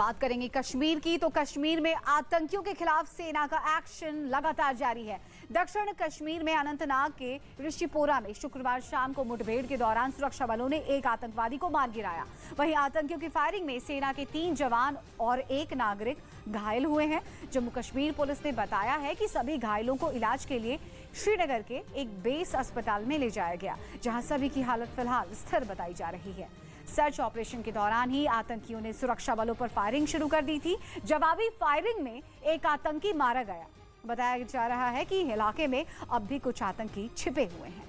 बात करेंगे कश्मीर की, तो कश्मीर में आतंकियों के खिलाफ सेना का एक्शन लगातार जारी है। दक्षिण कश्मीर में अनंतनाग के ऋषिपोरा में शुक्रवार शाम को मुठभेड़ के दौरान सुरक्षा बलों ने एक आतंकवादी को मार गिराया। वहीं आतंकियों की फायरिंग में सेना के 3 जवान और 1 नागरिक घायल हुए हैं। जम्मू कश्मीर पुलिस ने बताया है कि सभी घायलों को इलाज के लिए श्रीनगर के एक बेस अस्पताल में ले जाया गया, जहां सभी की हालत फिलहाल स्थिर बताई जा रही है। सर्च ऑपरेशन के दौरान ही आतंकियों ने सुरक्षा बलों पर फायरिंग शुरू कर दी थी। जवाबी फायरिंग में एक आतंकी मारा गया। बताया जा रहा है कि इलाके में अब भी कुछ आतंकी छिपे हुए हैं।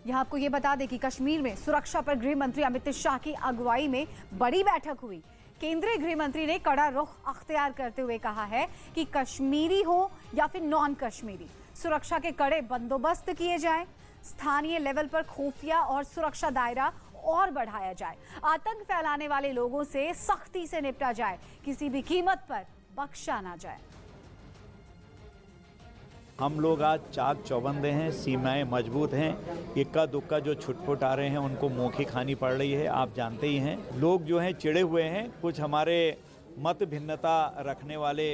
यहां आपको यह बता दें कि कश्मीर में सुरक्षा पर गृह मंत्री अमित शाह की अगुवाई में बड़ी बैठक हुई। केंद्रीय गृह मंत्री ने कड़ा रुख अख्तियार करते हुए कहा है कि कश्मीरी हो या फिर नॉन कश्मीरी, सुरक्षा के कड़े बंदोबस्त किए जाएं, स्थानीय लेवल पर खुफिया और सुरक्षा दायरा और बढ़ाया जाए, आतंक फैलाने वाले लोगों से सख्ती से निपटा जाए, किसी भी कीमत पर बख्शा ना जाए। हम लोग आज चाक चौबंदे हैं, सीमाएं मजबूत हैं। इक्का दुक्का जो छुटपुट आ रहे हैं उनको मोखी खानी पड़ रही है, आप जानते ही हैं। लोग जो हैं चिड़े हुए हैं। कुछ हमारे मत भिन्नता रखने वाले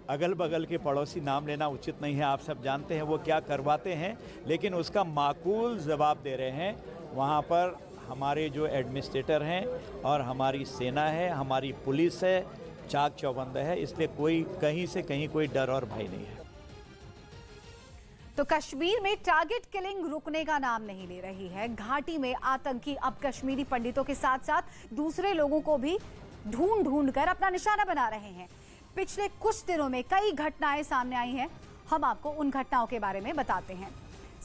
अगल बगल के पड़ोसी, नाम लेना उचित नहीं है, आप सब जानते हैं वो क्या करवाते हैं, लेकिन उसका माकूल जवाब दे रहे हैं। वहाँ पर हमारे जो एडमिनिस्ट्रेटर हैं और हमारी सेना है, हमारी पुलिस है, चाक चौबंद है, इसलिए कोई कहीं से कहीं कोई डर और भय नहीं है। तो कश्मीर में टारगेट किलिंग रुकने का नाम नहीं ले रही है। घाटी में आतंकी अब कश्मीरी पंडितों के साथ साथ दूसरे लोगों को भी ढूंढ कर अपना निशाना बना रहे हैं। पिछले कुछ दिनों में कई घटनाएं सामने आई हैं। हम आपको उन घटनाओं के बारे में बताते हैं।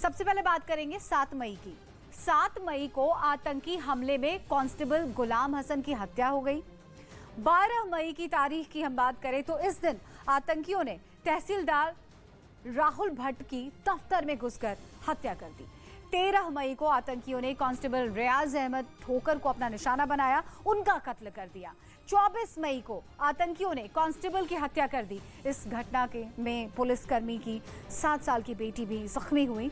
सबसे पहले बात करेंगे 7 मई की। 7 मई को आतंकी हमले में कांस्टेबल गुलाम हसन की हत्या हो गई। 12 मई की तारीख की हम बात करें तो इस दिन आतंकियों ने तहसीलदार राहुल भट्ट की दफ्तर में घुसकर हत्या कर दी। 13 मई को आतंकियों ने कांस्टेबल रियाज अहमद ठोकर को अपना निशाना बनाया, उनका कत्ल कर दिया। 24 मई को आतंकियों ने कांस्टेबल की हत्या कर दी। इस घटना में पुलिसकर्मी की 7 साल की बेटी भी जख्मी हुई।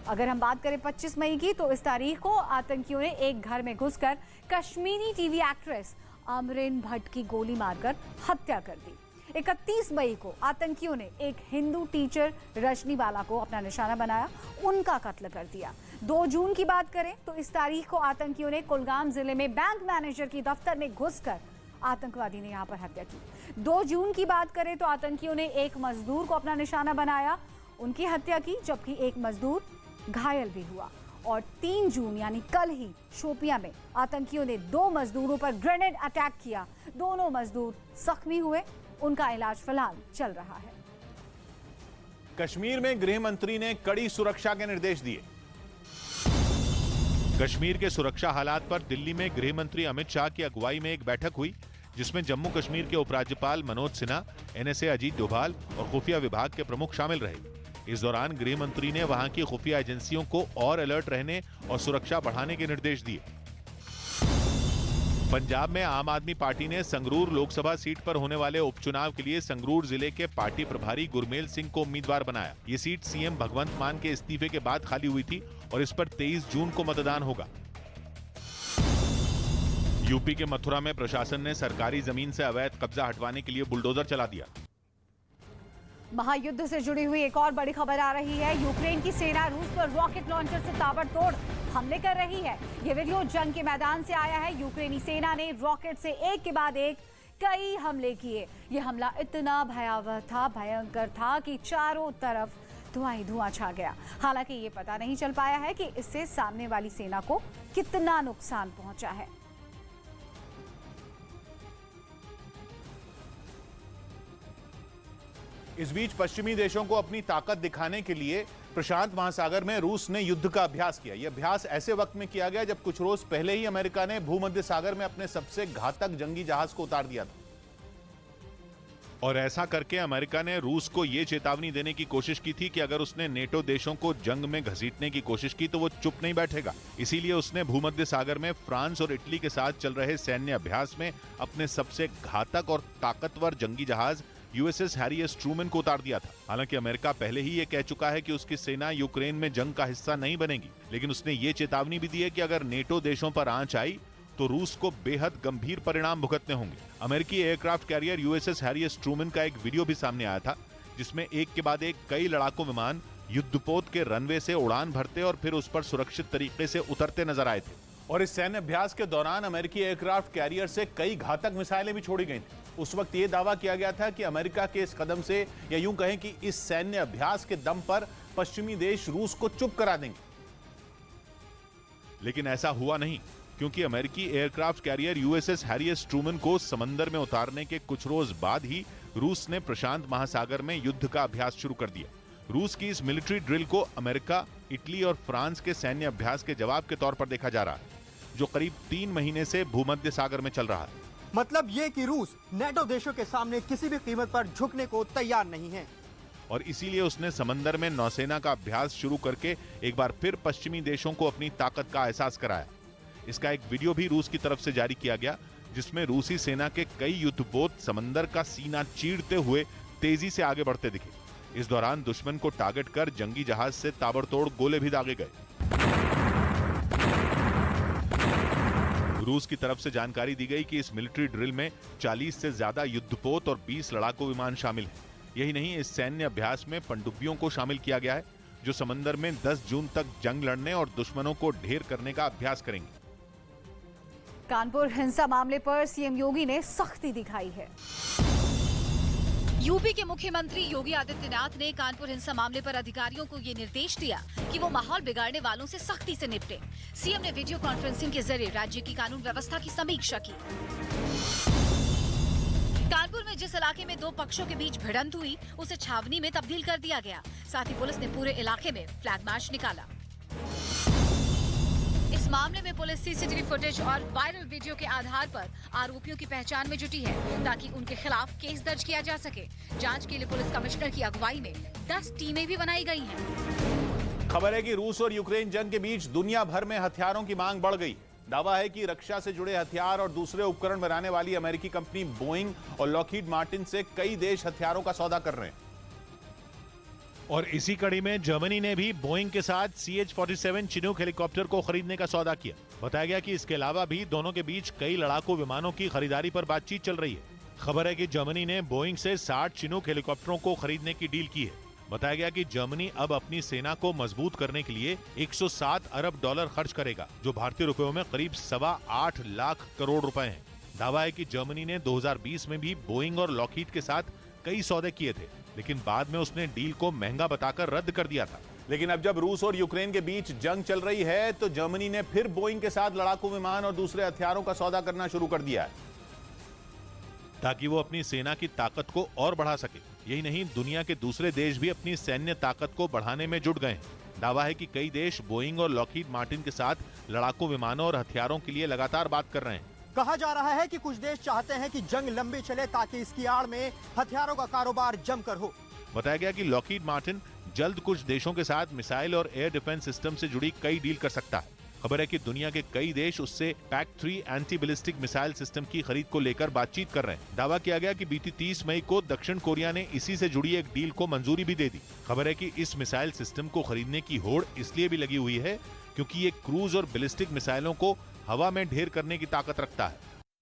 अगर हम बात करें 25 मई की, तो इस तारीख को आतंकियों ने एक घर में घुसकर कश्मीरी टीवी एक्ट्रेस अमरीन भट्ट की गोली मारकर हत्या कर दी। 31 मई को आतंकियों ने एक हिंदू टीचर रजनी बाला को अपना निशाना बनाया, उनका कत्ल कर दिया। 2 जून की बात करें तो इस तारीख को आतंकियों ने कुलगाम जिले में बैंक मैनेजर की दफ्तर में घुसकर आतंकवादी ने यहां पर हत्या की। 2 जून की बात करें तो आतंकियों ने एक मजदूर को अपना निशाना बनाया, उनकी हत्या की, जबकि एक मजदूर घायल भी हुआ। और 3 जून यानी कल ही शोपिया में आतंकियों ने 2 मजदूरों पर ग्रेनेड अटैक किया। दोनों मजदूर जख्मी हुए, उनका इलाज फिलहाल चल रहा है। कश्मीर में गृह मंत्री ने कड़ी सुरक्षा के निर्देश दिए। कश्मीर के सुरक्षा हालात पर दिल्ली में गृह मंत्री अमित शाह की अगुवाई में एक बैठक हुई, जिसमें जम्मू कश्मीर के उपराज्यपाल मनोज सिन्हा, एनएसए अजीत डोभाल और खुफिया विभाग के प्रमुख शामिल रहे। इस दौरान गृह मंत्री ने वहां की खुफिया एजेंसियों को और अलर्ट रहने और सुरक्षा बढ़ाने के निर्देश दिए। पंजाब में आम आदमी पार्टी ने संगरूर लोकसभा सीट पर होने वाले उपचुनाव के लिए संगरूर जिले के पार्टी प्रभारी गुरमेल सिंह को उम्मीदवार बनाया। ये सीट सीएम भगवंत मान के इस्तीफे के बाद खाली हुई थी और इस पर 23 जून को मतदान होगा। यूपी के मथुरा में प्रशासन ने सरकारी जमीन से अवैध कब्जा हटवाने के लिए बुलडोजर चला दिया। महायुद्ध से जुड़ी हुई एक और बड़ी खबर आ रही है। यूक्रेन की सेना रूस पर रॉकेट लॉन्चर से ताबड़तोड़ हमले कर रही है। यह वीडियो जंग के मैदान से आया है। यूक्रेनी सेना ने रॉकेट से एक के बाद एक कई हमले किए। यह हमला इतना भयावह था, भयंकर था कि चारों तरफ धुआं ही धुआं छा गया। हालांकि ये पता नहीं चल पाया है कि इससे सामने वाली सेना को कितना नुकसान पहुंचा है। इस बीच पश्चिमी देशों को अपनी ताकत दिखाने के लिए प्रशांत महासागर में रूस ने युद्ध का अभ्यास किया। यह अभ्यास ऐसे वक्त में किया गया जब कुछ रोज पहले ही अमेरिका ने भूमध्य सागर में अपने सबसे घातक जंगी जहाज को उतार दिया था। और ऐसा करके अमेरिका ने रूस को यह चेतावनी देने की कोशिश की थी कि अगर उसने नेटो देशों को जंग में घसीटने की कोशिश की तो वो चुप नहीं बैठेगा। इसीलिए उसने भूमध्य सागर में फ्रांस और इटली के साथ चल रहे सैन्य अभ्यास में अपने सबसे घातक और ताकतवर जंगी जहाज यूएसएस हैरी एस ट्रूमन को उतार दिया था। हालांकि अमेरिका पहले ही ये कह चुका है कि उसकी सेना यूक्रेन में जंग का हिस्सा नहीं बनेगी, लेकिन उसने ये चेतावनी भी दी है कि अगर नेटो देशों पर आंच आई तो रूस को बेहद गंभीर परिणाम भुगतने होंगे। अमेरिकी aircraft carrier USS Harry S Truman का एक वीडियो भी सामने आया था, जिसमें एक के बाद एक कई लड़ाकू विमान युद्धपोत के रनवे से उड़ान भरते और फिर उस पर सुरक्षित तरीके से उतरते नजर आए थे। और इस सैन्य अभ्यास के दौरान अमेरिकी एयरक्राफ्ट कैरियर से कई घातक मिसाइलें भी छोड़ी गई थी। उस वक्त यह दावा किया गया था कि अमेरिका के इस कदम से, या यूं कहें कि इस सैन्य अभ्यास के दम पर, पश्चिमी देश रूस को चुप करा देंगे। लेकिन ऐसा हुआ नहीं, क्योंकि अमेरिकी aircraft carrier USS Harry S Truman को समंदर में उतारने के कुछ रोज बाद ही रूस ने प्रशांत महासागर में युद्ध का अभ्यास शुरू कर दिया। रूस की इस मिलिट्री ड्रिल को अमेरिका, इटली और फ्रांस के सैन्य अभ्यास के जवाब के तौर पर देखा जा रहा है, जो करीब 3 महीने से भूमध्य सागर में चल रहा है। मतलब ये कि रूस नेटो देशों के सामने किसी भी कीमत पर झुकने को तैयार नहीं है, और इसीलिए उसने समंदर में नौसेना का अभ्यास शुरू करके एक बार फिर पश्चिमी देशों को अपनी ताकत का एहसास कराया। इसका एक वीडियो भी रूस की तरफ से जारी किया गया, जिसमें रूसी सेना के कई युद्धपोत समंदर का सीना चीरते हुए तेजी से आगे बढ़ते दिखे। इस दौरान दुश्मन को टारगेट कर जंगी जहाज से ताबड़तोड़ गोले भी दागे गए। रूस की तरफ से जानकारी दी गई कि इस मिलिट्री ड्रिल में 40 से ज्यादा युद्धपोत और 20 लड़ाकू विमान शामिल हैं। यही नहीं, इस सैन्य अभ्यास में पनडुब्बियों को शामिल किया गया है, जो समंदर में 10 जून तक जंग लड़ने और दुश्मनों को ढेर करने का अभ्यास करेंगे। कानपुर हिंसा मामले पर सीएम योगी ने सख्ती दिखाई है। यूपी के मुख्यमंत्री योगी आदित्यनाथ ने कानपुर हिंसा मामले पर अधिकारियों को ये निर्देश दिया कि वो माहौल बिगाड़ने वालों से सख्ती से निपटे। सीएम ने वीडियो कॉन्फ्रेंसिंग के जरिए राज्य की कानून व्यवस्था की समीक्षा की। कानपुर में जिस इलाके में 2 पक्षों के बीच भिड़ंत हुई, उसे छावनी में तब्दील कर दिया गया। साथ ही पुलिस ने पूरे इलाके में फ्लैग मार्च निकाला। इस मामले में पुलिस सीसीटीवी फुटेज और वायरल वीडियो के आधार पर आरोपियों की पहचान में जुटी है, ताकि उनके खिलाफ केस दर्ज किया जा सके। जांच के लिए पुलिस कमिश्नर की अगुवाई में 10 टीमें भी बनाई गई हैं। खबर है कि रूस और यूक्रेन जंग के बीच दुनिया भर में हथियारों की मांग बढ़ गई। दावा है कि रक्षा से जुड़े हथियार और दूसरे उपकरण बनाने वाली अमेरिकी कंपनी बोइंग और लॉकहीड मार्टिन से कई देश हथियारों का सौदा कर रहे हैं। और इसी कड़ी में जर्मनी ने भी बोइंग के साथ CH-47 चिनूक हेलीकॉप्टर को खरीदने का सौदा किया। बताया गया कि इसके अलावा भी दोनों के बीच कई लड़ाकू विमानों की खरीदारी पर बातचीत चल रही है। खबर है कि जर्मनी ने बोइंग से 60 चिनूक हेलीकॉप्टरों को खरीदने की डील की है। बताया गया कि जर्मनी अब अपनी सेना को मजबूत करने के लिए 107 अरब डॉलर खर्च करेगा, जो भारतीय रुपयों में करीब 8.25 लाख करोड़ रुपए हैं। दावा है कि जर्मनी ने 2020 में भी बोइंग और लॉकहीड के साथ कई सौदे किए थे, लेकिन बाद में उसने डील को महंगा बताकर रद्द कर दिया था। लेकिन अब जब रूस और यूक्रेन के बीच जंग चल रही है, तो जर्मनी ने फिर बोइंग के साथ लड़ाकू विमान और दूसरे हथियारों का सौदा करना शुरू कर दिया है, ताकि वो अपनी सेना की ताकत को और बढ़ा सके। यही नहीं, दुनिया के दूसरे देश भी अपनी सैन्य ताकत को बढ़ाने में जुट गए हैं। दावा है कि कई देश बोइंग और लॉकहीड मार्टिन के साथ लड़ाकू विमानों और हथियारों के लिए लगातार बात कर रहे हैं। कहा जा रहा है कि कुछ देश चाहते हैं कि जंग लंबी चले, ताकि इसकी आड़ में हथियारों का कारोबार जमकर हो। बताया गया कि लॉकहीड मार्टिन जल्द कुछ देशों के साथ मिसाइल और एयर डिफेंस सिस्टम से जुड़ी कई डील कर सकता है। खबर है कि दुनिया के कई देश उससे PAC-3 anti ballistic missile system की खरीद को लेकर बातचीत कर रहे हैं। दावा किया गया कि बीती 30 मई को दक्षिण कोरिया ने इसी से जुड़ी एक डील को मंजूरी भी दे दी। खबर है कि इस मिसाइल सिस्टम को खरीदने की होड़ इसलिए भी लगी हुई है, क्योंकि ये क्रूज और बैलिस्टिक मिसाइलों को हवा में ढेर करने की ताकत रखता है।